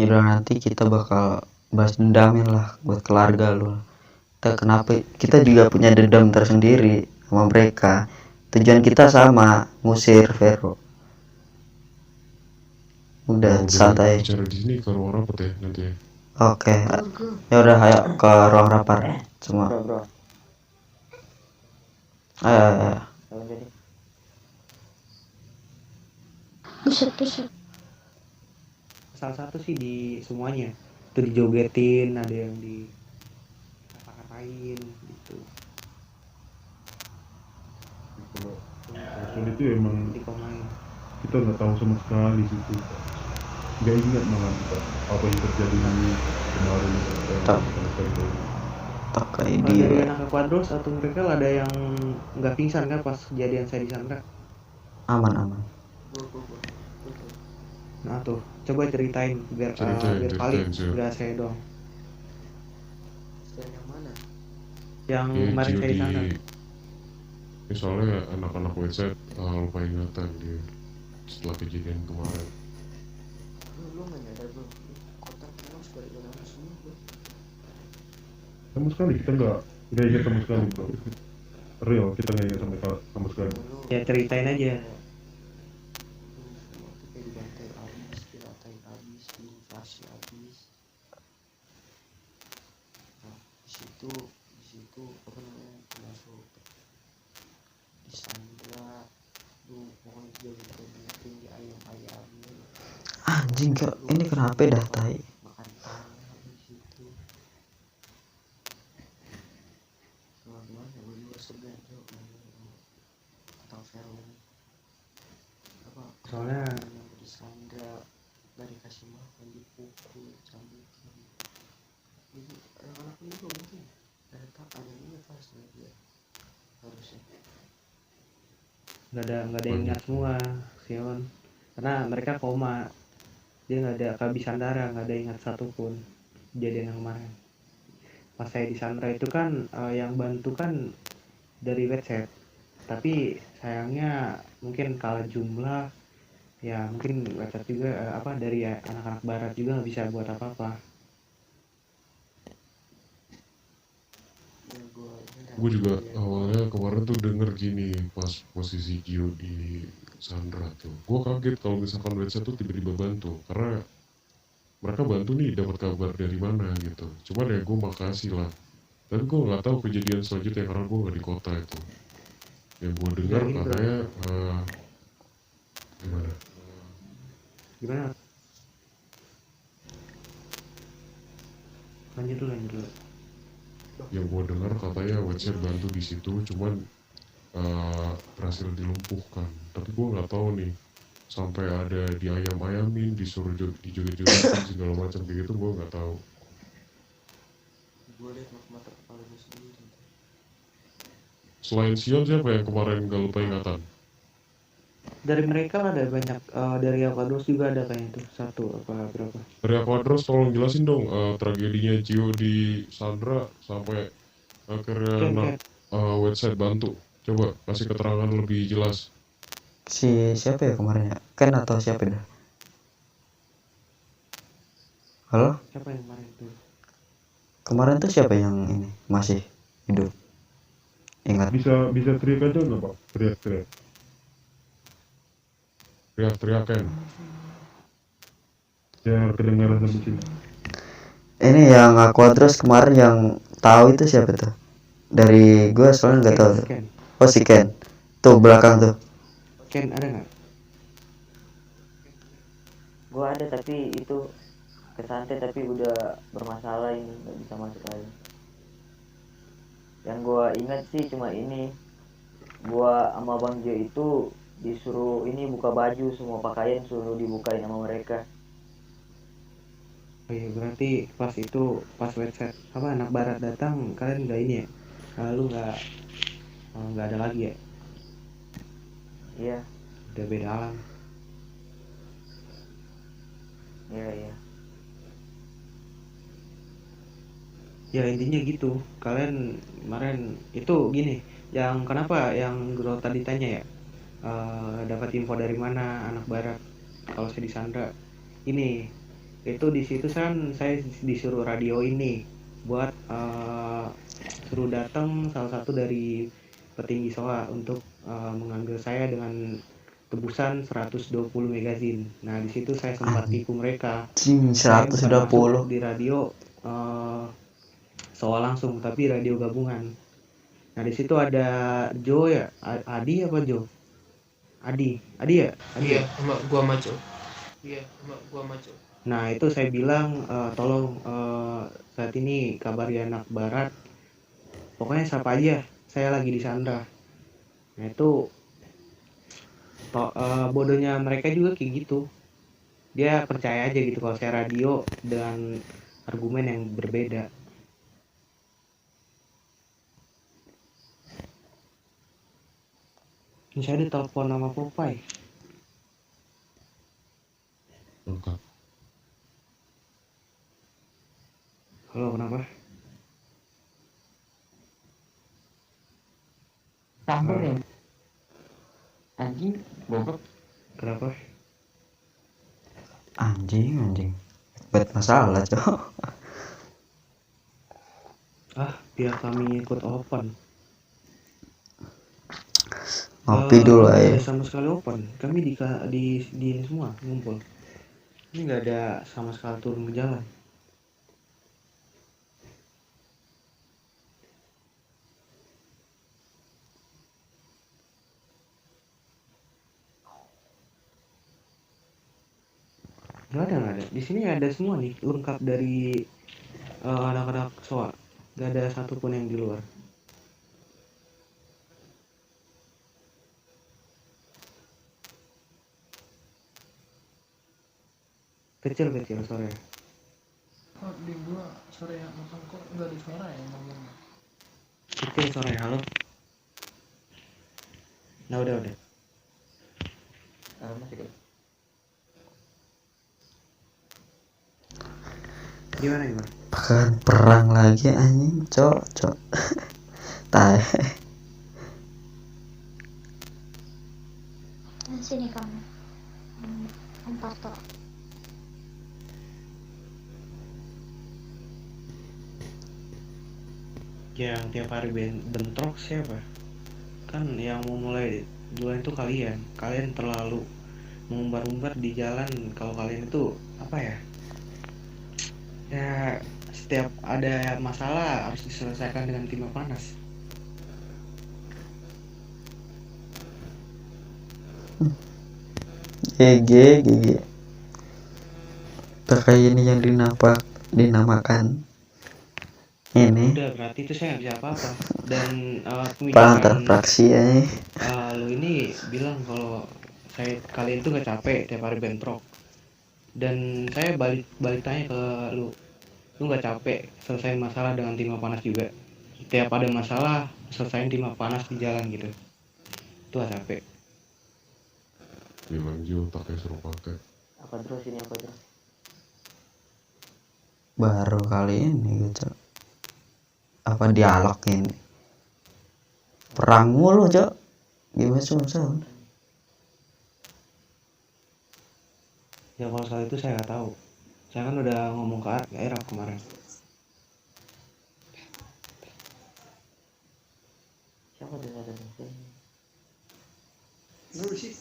Yaudah nanti kita bakal bahas dendamin lah buat keluarga lu. Kenapa kita juga punya dendam tersendiri sama mereka. Tujuan kita sama, ngusir Vero. Udah santai. Bicara di sini ke ruang rapat ya nanti ya. Oke. Ya udah ayo ke ruang rapat semua. Bro. Ayo. Buset. Salah satu sih di semuanya itu dijogetin, ada yang di ngapain gitu. Soal itu emang Dikomain. kita nggak tahu sama sekali situ, nggak ingat malah kita apa yang terjadi kemarin. Tak kayak Kalau dia. dari anak kuadros atau mereka ada yang nggak pingsan kan pas kejadian saya di Sandra? Aman. Nah tuh, coba ceritain biar valid, nggak saya doang. Yang mana? Yang kemarin saya di sana. Ini soalnya anak-anak website lupa ingatan dia setelah kejadian kemarin. Lu nggak nyadar bro, kotak terus gara-gara semua bro. Sama sekali kita nggak ingat sama sekali bro. Real kita nggak ingat sama sekali. Ya ceritain aja. Di situ apa namanya masuk di Sandra pokoknya juga tinggi ayam Anjing kok ini kenapa dah tai. makan tanah di situ teman-teman gue juga segan atau Vero apa Soalnya di Sandra dari kasih makan dipukul cambukin jadi anak-anak ini juga mungkin ada ini pasti dia harusnya nggak ada yang ingat semua Sion, karena mereka koma, dia nggak ada kehabisan darah, nggak ada ingat satupun kejadian yang kemarin. Pas saya di Sandra itu kan yang bantu kan dari website, tapi sayangnya mungkin kalah jumlah, ya mungkin website juga dari anak-anak barat juga nggak bisa buat apa-apa. Gue juga awalnya kemarin tuh denger gini pas posisi Gio di Sandra tuh, gue kaget kalau misalkan website tuh tiba-tiba bantu, karena mereka bantu nih dapat kabar dari mana gitu. Cuman ya gue makasih lah, tapi gue nggak tahu kejadian selanjutnya karena gue nggak di kota itu. Yang gue dengar Nah, katanya gimana? Lanjut dulu. Yang gue dengar katanya website bantu di situ, cuman berhasil dilumpuhkan. Tapi gue nggak tahu nih, sampai ada diayam-ayamin, disuruh dijoget-jogetin segala macam kayak gitu, gue nggak tahu. gue lihat mata kepala gue sendiri. Selain Sion siapa yang kemarin gak lupa ingatan? Dari mereka ada banyak, dari Aquadros juga ada kayaknya tuh satu apa berapa. Dari Aquadros tolong jelasin dong tragedinya Gio di Sandra sampai akhirnya website bantu. Coba kasih keterangan lebih jelas. Si siapa ya kemarin ya? Ken atau siapa dah? Halo? Siapa yang kemarin tuh? Kemarin tuh siapa yang ini masih hidup? Ingat? Bisa teriak aja nggak Pak? Teriak. Teriak-teriakan. Biar kedengaran sampai sini. Ini yang Aquadros kemarin yang tahu itu siapa tuh? Dari gue soalnya nggak tahu tuh. Oh si Ken. Tuh belakang tuh. Ken ada nggak? Gue ada tapi itu kesantet tapi udah bermasalah ini nggak bisa masuk lagi. Yang gue ingat sih cuma ini, gue sama Bang Jo itu disuruh ini buka baju, semua pakaian suruh dibukain sama mereka. Oh iya, berarti pas website apa anak barat datang kalian nggak ini ya? Lalu nggak ada lagi ya? Iya. Udah beda alam. Iya. Ya intinya gitu. Kalian kemarin itu gini, yang kenapa yang Gro tadi tanya ya, dapat info dari mana anak barat kalau saya di Sandra ini Itu di situ kan saya disuruh radio ini buat suruh datang salah satu dari petinggi SOA untuk mengambil saya dengan tebusan 120 magazin. Nah di situ saya sempat tipu mereka. Anjing Saya bukan masuk 120. di radio SOA langsung, tapi radio gabungan. Nah di situ ada Jo ya, Adi apa Jo? Adi ya? Adi Iya, ya? sama gua maju. Iya, sama gua maju. Nah itu saya bilang tolong saat ini kabari anak barat, pokoknya siapa aja, saya lagi di Sandra. Nah itu bodohnya mereka juga kayak gitu, dia percaya aja gitu kalau saya radio dengan argumen yang berbeda. Ini saya ditelepon sama Popeye. Lengkap. Halo, kenapa? Sabar ya. Anjing, goblok. Kenapa? Anjing buat masalah cok. Biar kami ikut open. Ngopi dulu Nggak aja. ada sama sekali open. Kami di ini semua ngumpul. Ini nggak ada sama sekali turun ke jalan. Nggak ada. Di sini ada semua nih, lengkap dari anak-anak SOA. Nggak ada satupun yang di luar. Kecil sore. Kok di gua sore yang nonton kok nggak ada suara ya ngomongnya? Kecil sore, halo. Nah udah. Masih gitu. Gimana? Bahkan perang lagi anjing cok. Tai. Sini kamu, Om Parto. Yang tiap hari bentrok siapa? Kan yang mau mulai duluan itu kalian terlalu mengumbar-umbar di jalan. Kalau kalian itu apa ya, setiap ada masalah harus diselesaikan dengan timah panas. GG pakai ini yang dinamakan ini Udah, berarti itu saya nggak bisa apa-apa. Dan perang antar pemikiran fraksi aja. lu ini bilang kalau kalian tuh nggak capek tiap hari bentrok. Dan saya balik tanya ke lu nggak capek selesai masalah dengan timah panas juga? Tiap ada masalah selesaiin timah panas di jalan gitu, itu gak capek? Bilang Jo otaknya suruh pakai. Apa terus ini apa terus? Baru kali ini gitu apa dialog ini perang mulu cok, gimana susah. Ya kalau soal itu saya nggak tahu, saya kan udah ngomong ke Era kemarin. Siapa tuh ada? Dulu sih.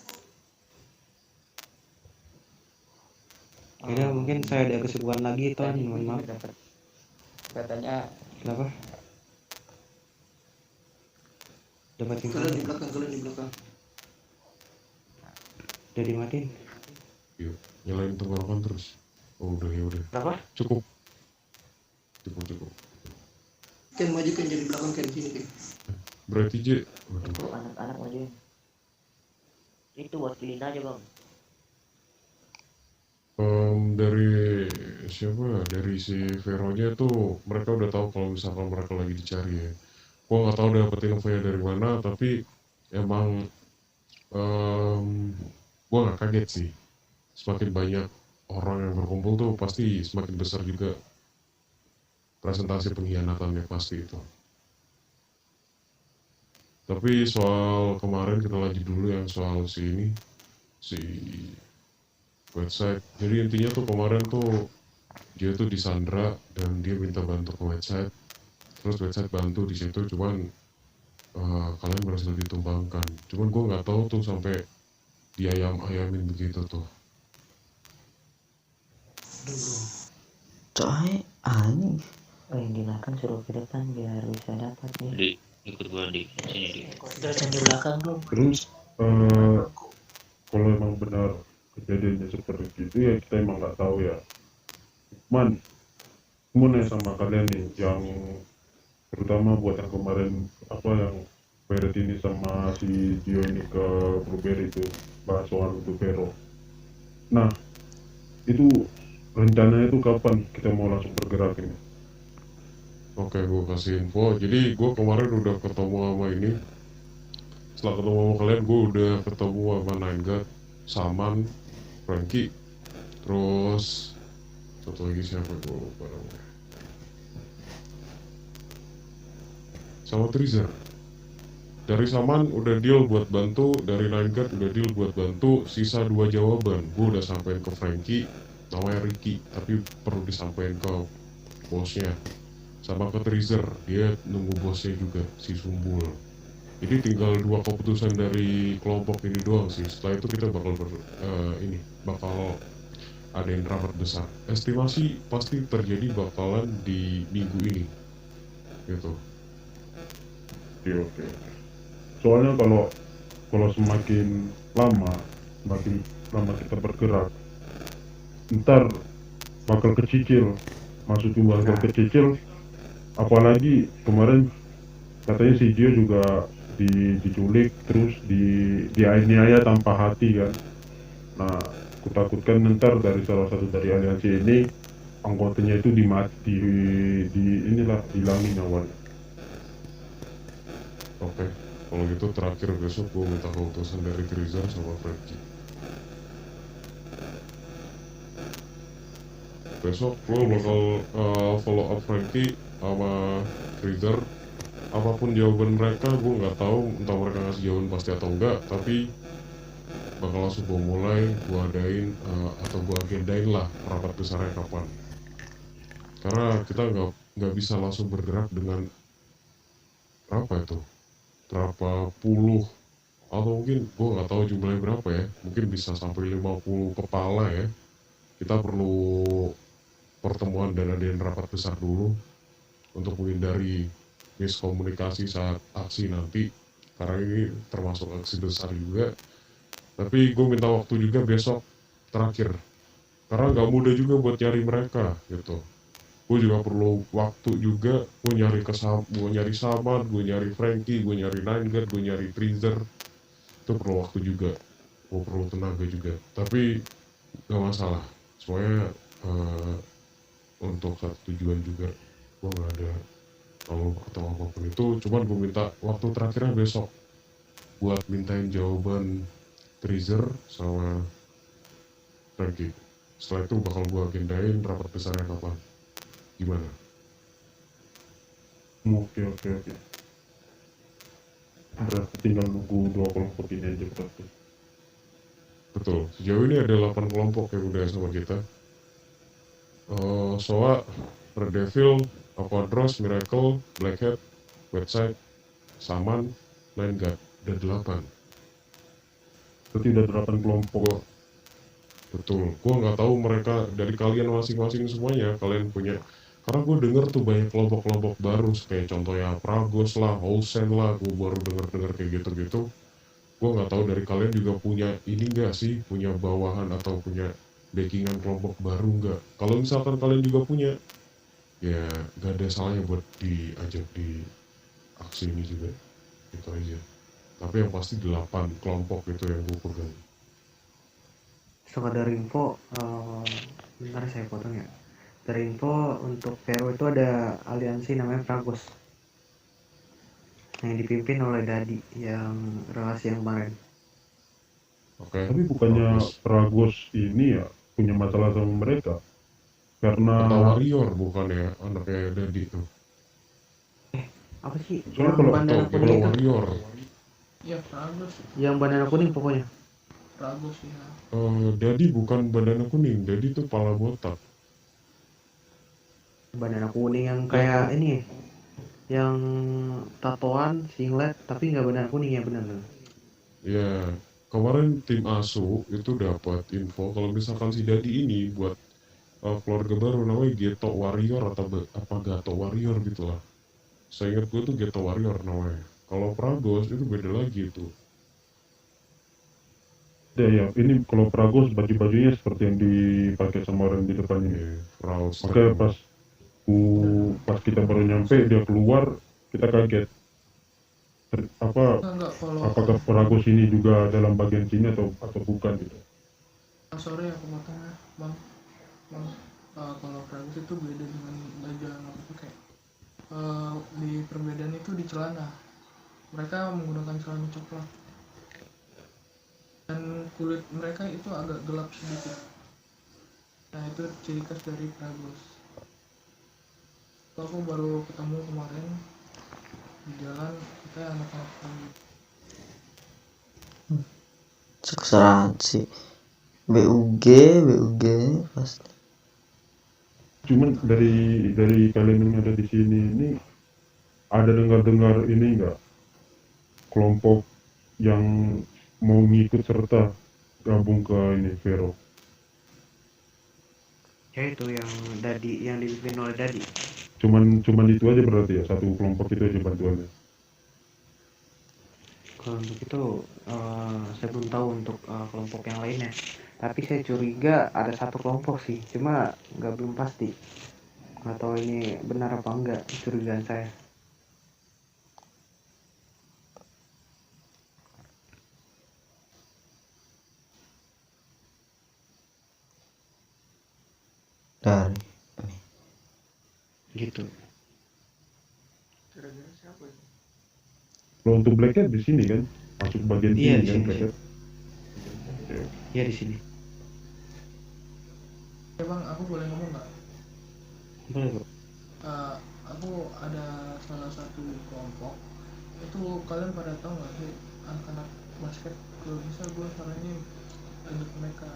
Kayaknya mungkin saya ada kesibukan lagi Ton, mohon maaf. Katanya Kenapa? Dapat info Kalian di belakang. udah dimatiin. Yuk, nyalain tenggorokan terus. Oh udah ya udah. Kenapa? Cukup. Kan maju kan jadi belakang kan sini kan. Berarti J. Waduh. itu anak-anak majuin. Itu buat pilih aja bang. Dari siapa? Dari si Veronya tuh mereka udah tahu kalau misalkan mereka lagi dicari ya. Gua nggak tahu dapetin infonya dari mana, tapi emang gua nggak kaget sih. Semakin banyak orang yang berkumpul tuh pasti semakin besar juga presentasi pengkhianatannya pasti itu. Tapi soal kemarin kita lanjut dulu yang soal si website. Jadi intinya tuh kemarin tuh dia tuh disandra dan dia minta bantu ke website, terus website bantu di situ, cuman kalian berhasil ditumbangkan. Cuman gue nggak tahu tuh sampai diayam-ayamin begitu tuh. Coy, anjing. yang dimakan suruh ke depan biar bisa dapat nih. Di ikut gua di sini di. Jelasin di belakang dong. Terus kalau emang benar kejadiannya seperti itu ya kita emang nggak tahu ya. Man, mau nanya sama kalian nih, yang terutama buat yang kemarin apa yang Beret ini sama si Gio ini ke Blueberry itu bahas soal Blueberry. Nah, itu rencananya itu kapan kita mau langsung bergerak ini? Oke, gue kasih info. Jadi gue kemarin udah ketemu sama ini. Setelah ketemu sama kalian, gue udah ketemu sama Naingat, Saman, Frankie, terus satu lagi siapa gue lupa namanya. Sama Trizer. Dari Saman udah deal buat bantu, dari Naingat udah deal buat bantu. Sisa 2 jawaban, gue udah sampein ke Frankie, namanya Ricky, tapi perlu disampaikan ke bosnya. Sama ke Trizer, dia nunggu bosnya juga, si Sumbul. Jadi tinggal 2 keputusan dari kelompok ini doang sih. Setelah itu kita bakal bakal ada yang rapat besar. Estimasi pasti terjadi bakalan di minggu ini, gitu. Oke. Soalnya kalau semakin lama kita bergerak, ntar bakal kecicil, maksudnya bakal kecicil. Apalagi kemarin katanya si Gio juga diculik terus dianiaya tanpa hati kan. Nah, kutakutkan ntar dari salah satu dari aliansi ini anggotanya itu dihilangin awalnya. Oke, kalau gitu terakhir besok gue minta keputusan dari Trizer sama Frankie. Besok gue bakal follow up Frankie sama Trizer. Apapun jawaban mereka, gue nggak tahu entah mereka ngasih jawaban pasti atau enggak, tapi bakal langsung gue mulai, gue adain atau gue agendain lah rapat besarnya kapan. Karena kita nggak bisa langsung bergerak dengan berapa puluh atau mungkin gue nggak tahu jumlahnya berapa ya, mungkin bisa sampai 50 kepala ya. Kita perlu pertemuan dan adain rapat besar dulu untuk menghindari miskomunikasi saat aksi nanti, karena ini termasuk aksi besar juga. Tapi gue minta waktu juga besok terakhir, karena nggak mudah juga buat nyari mereka gitu. Gue juga perlu waktu juga, gue nyari Saman, gue nyari Frankie, gue nyari Naingat, gue nyari Trizer. Itu perlu waktu juga, gue perlu tenaga juga, tapi nggak masalah, semuanya untuk satu tujuan juga. Gue nggak ada kalau atau apapun itu, cuman gue minta waktu terakhirnya besok buat mintain jawaban Trizer sama Frankie. Setelah itu bakal gue agendain rapat besarnya kapan. Gimana? Oke. Berarti tinggal nunggu 2 kelompok ini aja berarti. Betul, sejauh ini ada 8 kelompok yang udah sama kita. Soa, Red Devil, Aquadros, Miracle, Blackhead, Website, Saman, Nine God, ada 8. Berarti udah 8 kelompok. Betul, gue nggak tahu mereka dari kalian masing-masing semuanya, kalian punya, karena gue denger tuh banyak kelompok-kelompok baru, kayak contohnya Pragos lah, Olsen lah, gue baru denger kayak gitu-gitu. Gue nggak tahu dari kalian juga punya ini nggak sih, punya bawahan atau punya backingan kelompok baru nggak? Kalau misalkan kalian juga punya, ya nggak ada salahnya buat diajak di aksi ini juga, gitu aja. Tapi yang pasti 8 kelompok itu yang gue pegang. Sekedar info, bentar saya potong ya. Dari info untuk PO itu ada aliansi namanya Pragos yang dipimpin oleh Dadi yang relasi yang kemarin. Oke. Tapi bukannya Bagus. Pragos ini ya punya masalah sama mereka? Karena Kata Warrior bukan ya, anaknya Dadi tuh. Apa sih Soalnya yang kalau- bandana Kalau kuning itu? Warrior, Ya Pragos, Yang bandana kuning pokoknya. Pragos ya. Dadi bukan bandana kuning, Dadi tuh pala botak. Bandana kuning yang kayak ini, yang tatoan singlet tapi nggak bandana kuning ya, benar tuh. Ya, kemarin tim ASU itu dapat info kalau misalkan si Dadi ini buat keluarga baru namanya Geto Warrior atau apa Gato Warrior gitu lah. Saya ingat gue tuh Geto Warrior namanya. Kalau Pragos itu beda lagi itu. Ya, ini kalau Pragos baju-bajunya seperti yang dipakai sama orang di depan ini. Fraus. Makanya pas kita baru nyampe dia keluar, kita kaget. Enggak, kalau Apakah Pragos ini juga dalam bagian sini atau bukan gitu? sorry aku potong ya bang. Kalau Pragus itu beda dengan baju yang aku pakai. Di perbedaan itu di celana, mereka menggunakan celana coklat dan kulit mereka itu agak gelap sedikit. Nah itu ciri khas dari Pragus. Aku baru ketemu kemarin di jalan, kita anak-anak Pragus. Asuransi BUG pasti. Cuman dari kalian yang ada di sini ini ada dengar ini enggak, kelompok yang mau ngikut serta gabung ke ini Vero? Ya itu yang dipimpin oleh Dadi. Cuman itu aja berarti ya, satu kelompok itu aja bantuannya. Kalau untuk itu saya belum tahu untuk kelompok yang lainnya. Tapi saya curiga ada satu kelompok sih, cuma belum pasti. Nggak tahu ini benar apa enggak curigaan saya. Dari Gitu. Kira-kira siapa itu? Kalau untuk Black Cat di sini kan, masuk bagian Iya, sini di kan sini, Black Cat. Iya di sini. Ya bang, aku boleh ngomong nggak? Boleh bro. Aku ada salah satu kelompok itu, kalian pada tahu nggak sih anak-anak basket? Kalau bisa gue saranin ikut mereka,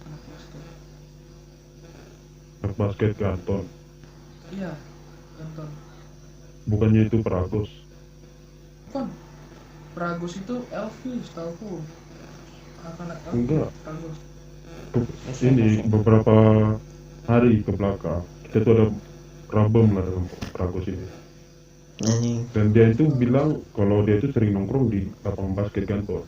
anak basket. Anak basket Ganton. Iya, nonton. Bukannya itu Pragos. Bukan, Pragus itu Elvis, tauku. Anak-anak Elvis. Enggak. Pragus. Ini beberapa hari ke belakang kita tuh ada problem lah dengan Pragos ini. anjing Dan dia itu bilang kalau dia itu sering nongkrong di lapangan basket Ganton.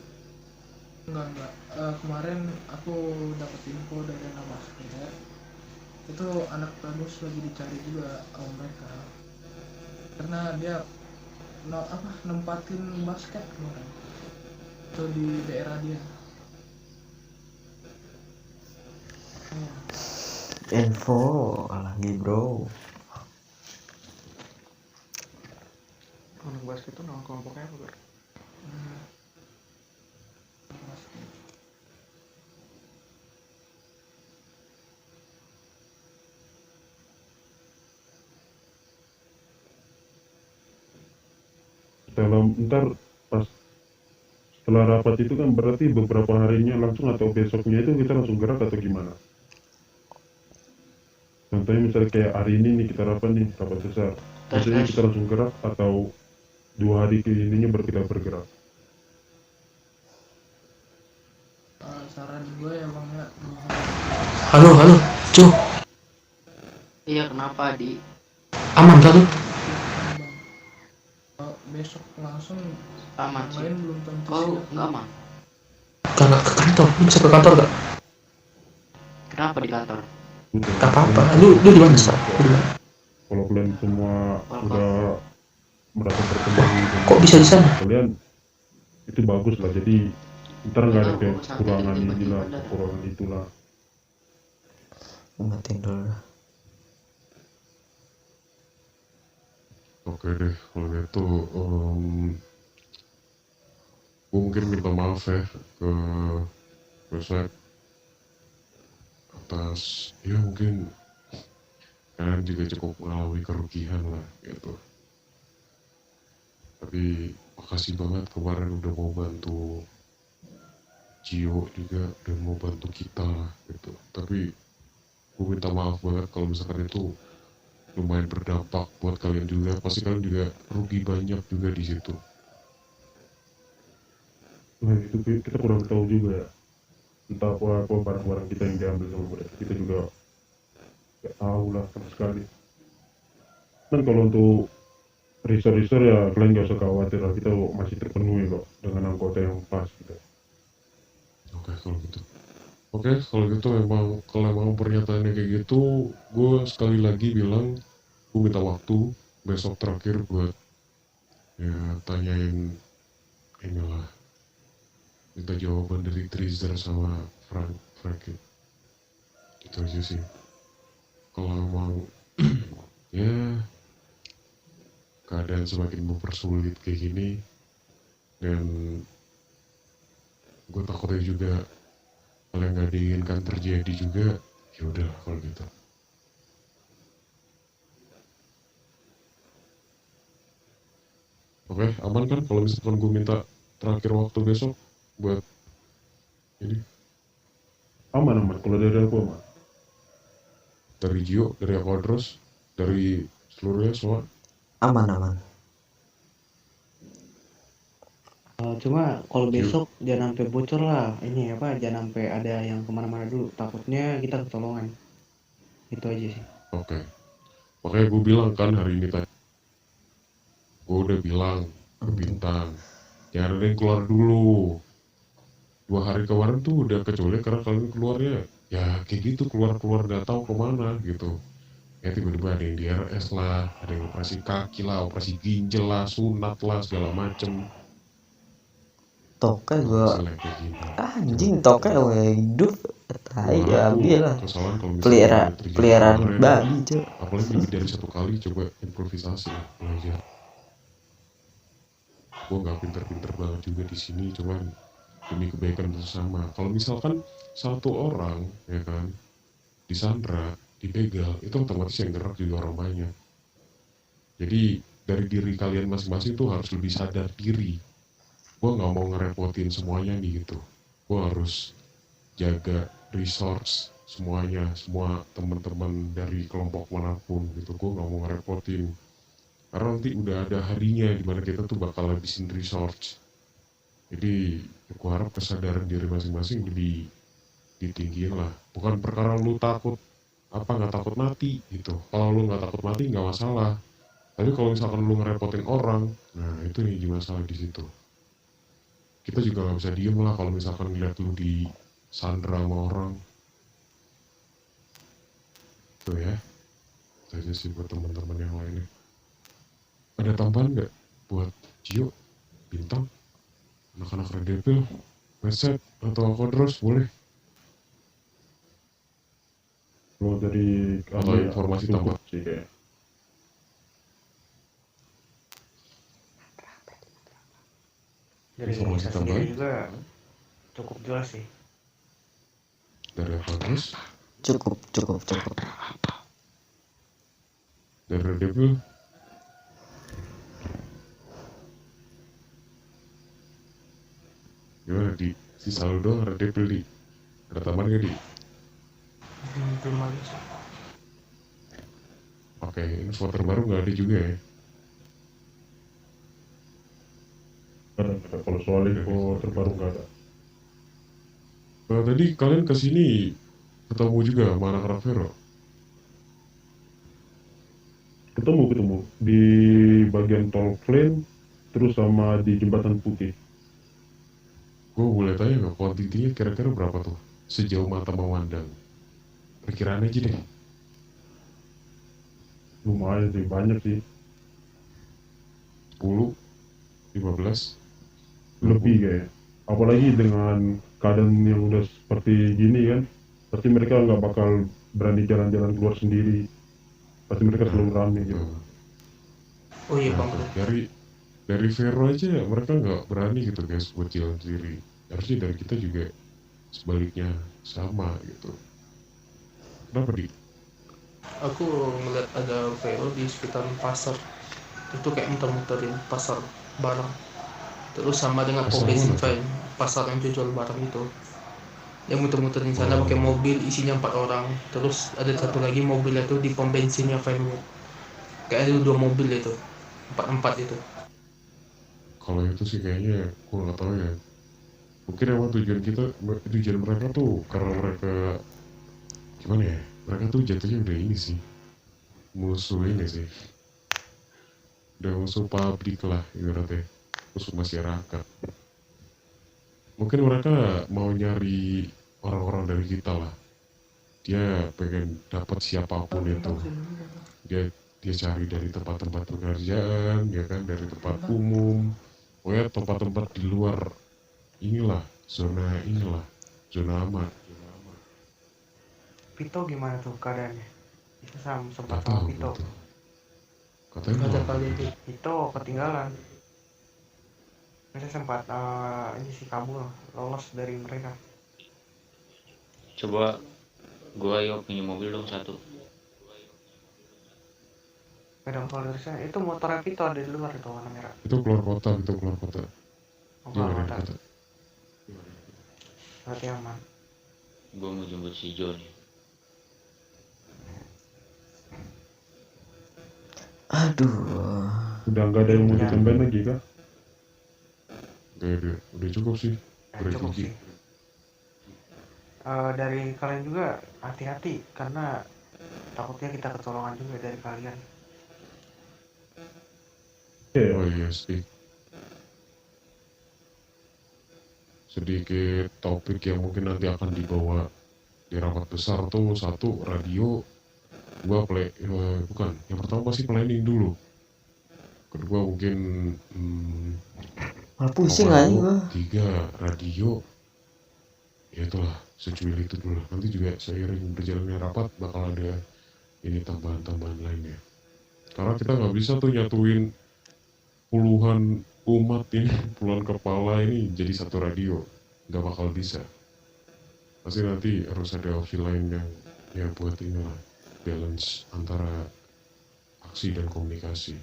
Enggak. Kemarin aku dapat info dari anak basket. Itu anak Pragus lagi dicari juga sama mereka. Karena dia nempatin basket kemarin. Itu di daerah dia. Iya. info lagi bro. Anak basket itu nama kelompoknya apa, Bro? Basket. Ntar pas setelah rapat itu kan berarti beberapa harinya langsung atau besoknya itu kita langsung gerak atau gimana? Contohnya misalnya kayak hari ini nih kita rapat besar. Biasanya kita langsung gerak atau 2 hari ke ininya baru kita bergerak. Saran gue ya bang ya. Halo, cu, Iya, kenapa di aman kan lu? Besok langsung aman yang sih? lain belum tentu Kau siap. nggak aman? Karena ke kantor, lu bisa ke kantor gak? Kenapa di kantor? Udah. Gak apa-apa, lu di mana sih? Kalau kalian semua Kalau udah merasa berkembang Kok bisa di sana? kalian, itu bagus lah. Jadi ntar nggak ada Tahu, kayak sampai kekurangan tiba-tiba inilah, ada. kekurangan itulah. Matiin dulu dah. Oke deh, kalau gitu gue mungkin minta maaf ya ke Besek atas ya mungkin kalian juga cukup mengalami kerugian lah gitu. Tapi makasih banget kemarin udah mau bantu Gio juga dan mau bantu kita lah gitu. Tapi gue minta maaf banget kalau misalkan itu lumayan berdampak buat kalian juga. Pasti kalian juga rugi banyak juga di situ. Nah itu kita kurang tahu juga ya, entah apa barang-barang kita yang diambil sama mereka, kita juga nggak tahu lah sama sekali. Dan kalau untuk resort ya kalian gak usah khawatir lah, kita masih terpenuhi kok dengan anggota yang pas gitu. Oke kalau gitu emang kalau emang pernyataannya kayak gitu, gue sekali lagi bilang gue minta waktu besok terakhir buat ya tanyain inilah, minta jawaban dari Treasure sama Frankie. Itu aja sih. Kalau emang ya keadaan semakin mempersulit kayak gini, dan gue takutnya juga hal yang gak diinginkan terjadi juga, ya udah kalau gitu. Oke, aman kan kalau misalkan gue minta terakhir waktu besok buat ini? Aman kalau dari aku aman. Dari Gio, dari Aquadros, dari seluruhnya semua Aman. Cuma kalau besok jangan sampai bocor lah, ini apa, jangan sampai ada yang kemana-mana dulu, takutnya kita ketolongan. Itu aja sih. Oke. Makanya gue bilang kan hari ini tadi, gue udah bilang ke Bintang, jangan ada yang keluar dulu. 2 hari kemarin tuh udah kecuali karena kalian keluarnya ya kayak gitu, keluar gak tahu kemana gitu. Ya tiba-tiba ada yang di RS lah, ada yang operasi kaki lah, operasi ginjal lah, sunat lah, segala macem. Toke gua Masalah kayak gini. anjing, toke hidup tai Wah, ambil lah. kesalahan kalau misalnya terjadi Peliharaan kemarin, babi cuy. apalagi lebih dari 1 kali, coba improvisasi lah, belajar. Gue nggak pinter-pinter banget juga di sini, cuman demi kebaikan bersama. Kalau misalkan 1 orang ya kan disandra, dibegal, itu otomatis yang gerak juga orang banyak. Jadi dari diri kalian masing-masing tuh harus lebih sadar diri. Gue nggak mau ngerepotin semuanya nih gitu. Gue harus jaga resource semuanya, semua teman-teman dari kelompok manapun gitu. Gue nggak mau ngerepotin, karena nanti udah ada harinya dimana kita tuh bakal habisin resource. Jadi aku harap kesadaran diri masing-masing lebih ditinggiin lah. Bukan perkara lu takut nggak takut mati gitu. Kalau lu nggak takut mati nggak masalah, tapi kalau misalkan lu ngerepotin orang, nah itu nih masalah di situ. Kita juga nggak bisa diem lah kalau misalkan ngeliat lu di sandra sama orang. Tuh ya, itu aja sih buat teman-teman yang lainnya. Ada tambahan nggak buat Gio, Bintang, anak-anak Red Devil, Westside, atau Aquadros? Boleh. Kalau dari Atau informasi cukup tambahan. sih kayak. Dari Informasi saya tambahan? sendiri juga cukup jelas sih. Dari Aquadros, Cukup. dari Red Devil, gimana di sisa lu doang Red Devil di? Ada tambahan gak di? Belum ada sih. Oke, info terbaru nggak ada juga ya? Ada kalau soal info terbaru nggak ada. Tadi kalian kesini ketemu juga sama anak Ravero? Ketemu di bagian tol Klen, terus sama di jembatan putih. Gue boleh tanya nggak kuantitinya kira-kira berapa tuh? Sejauh mata memandang. Perkiraan aja deh. Lumayan sih, banyak sih, 10, 15, lebih kayak. Apalagi dengan keadaan yang udah seperti gini kan, pasti mereka nggak bakal berani jalan-jalan keluar sendiri. Pasti mereka selalu rame gitu. Tuh. Oh iya Nah, bang, tuh, dari Vero aja mereka nggak berani gitu guys buat jalan sendiri. Harusnya dari kita juga sebaliknya sama gitu. Kenapa di? aku ngeliat ada VO di sekitar pasar. Itu kayak muter-muterin pasar barang. Terus sama dengan Pasar pom bensin mana tuh? Fine, pasar yang jual barang itu. Yang muter-muterin sana Oh. pakai mobil isinya 4 orang. Terus ada satu lagi mobilnya tuh di pom bensinnya Fine. kayak ada 2 mobil itu, 4 itu. Kalau itu sih kayaknya gue nggak tahu ya. Mungkin emang tujuan mereka tuh karena mereka gimana ya? Mereka tuh jatuhnya udah ini sih, musuh ini sih. Udah musuh publik lah ibaratnya, musuh masyarakat. Mungkin mereka mau nyari orang-orang dari kita lah. Dia pengen dapat siapapun itu. Dia cari dari tempat-tempat pekerjaan, ya kan, dari tempat umum, pokoknya tempat-tempat di luar inilah, zona aman. Pito gimana tuh keadaannya? Itu sempat Gak sama tahu Pito. gitu. Katanya Ada mau kali itu. Pito ketinggalan. Mereka sempat ini sih kabur, lolos dari mereka. Coba gua yuk punya mobil dong satu. Pedang keluar dari sana. Itu motornya Pito ada di luar itu warna merah. itu keluar kota. Oh, Dia keluar nggak ada kota. di kota. Berarti aman. Gua mau jemput si Jo nih. Aduh. Udah nggak ada yang mau ditambahin lagi kah? Udah cukup sih. Ya, cukup sih. Dari kalian juga hati-hati karena takutnya kita ketolongan juga dari kalian. Oh iya sih. Sedikit topik yang mungkin nanti akan dibawa di rapat besar tuh, satu radio, dua bukan, yang pertama pasti planning dulu, kedua mungkin Malah pusing aja Komando, gua. 3 radio, ya itulah secuil itu dulu. Nanti juga seiring berjalannya rapat bakal ada ini tambahan-tambahan lainnya. Karena kita nggak bisa tuh nyatuin puluhan umat ini, puluhan kepala ini jadi satu radio, nggak bakal bisa. Pasti nanti harus ada opsi lain yang buat inilah balance antara aksi dan komunikasi.